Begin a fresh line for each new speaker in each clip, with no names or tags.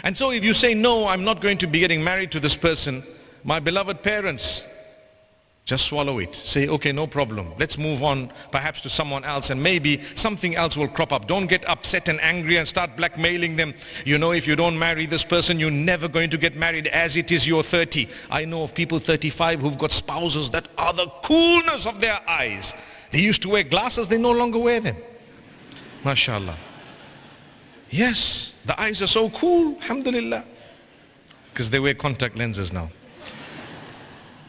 And so if you say, no, I'm not going to be getting married to this person, my beloved parents, just swallow it. Say, okay, no problem. Let's move on perhaps to someone else, and maybe something else will crop up. Don't get upset and angry and start blackmailing them. You know, if you don't marry this person, you're never going to get married, as it is you're 30. I know of people 35 who've got spouses that are the coolness of their eyes. They used to wear glasses, they no longer wear them. MashaAllah. Yes, the eyes are so cool, alhamdulillah. Because they wear contact lenses now.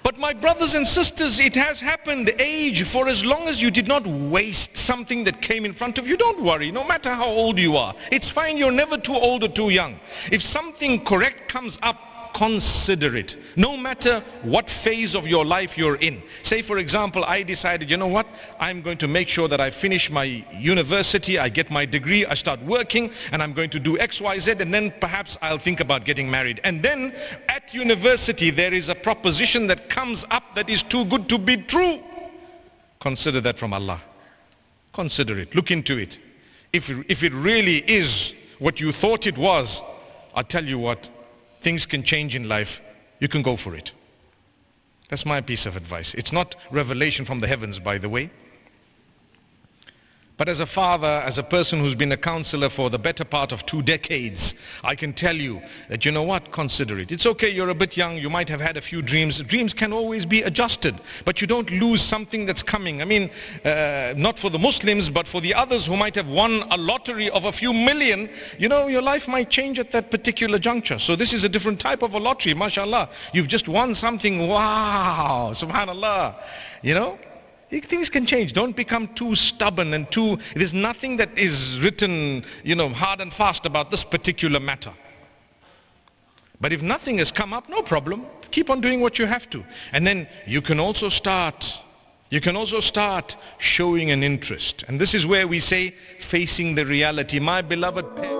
But my brothers and sisters, it has happened. Age, for as long as you did not waste something that came in front of you, don't worry, no matter how old you are. It's fine, you're never too old or too young. If something correct comes up, consider it, no matter what phase of your life you're in. Say for example, I decided, you know what, I'm going to make sure that I finish my university, I get my degree, I start working, and I'm going to do X, Y, Z, and then perhaps I'll think about getting married. And then at university there is a proposition that comes up that is too good to be true. Consider that from Allah. Consider it, look into it. If it really is what you thought it was, I'll tell you what, things can change in life. You can go for it. That's my piece of advice. It's not revelation from the heavens, by the way. But as a father, as a person who's been a counselor for the better part of 2 decades, I can tell you that, you know what, consider it. It's okay, you're a bit young, you might have had a few dreams. Dreams can always be adjusted, but you don't lose something that's coming. I mean, not for the Muslims, but for the others who might have won a lottery of a few million, you know, your life might change at that particular juncture. So this is a different type of a lottery, mashallah. You've just won something, wow, subhanallah, you know. Things can change. Don't become too stubborn and there's nothing that is written, you know, hard and fast about this particular matter. But if nothing has come up, no problem. Keep on doing what you have to. And then you can also start showing an interest. And this is where we say, facing the reality. My beloved parents,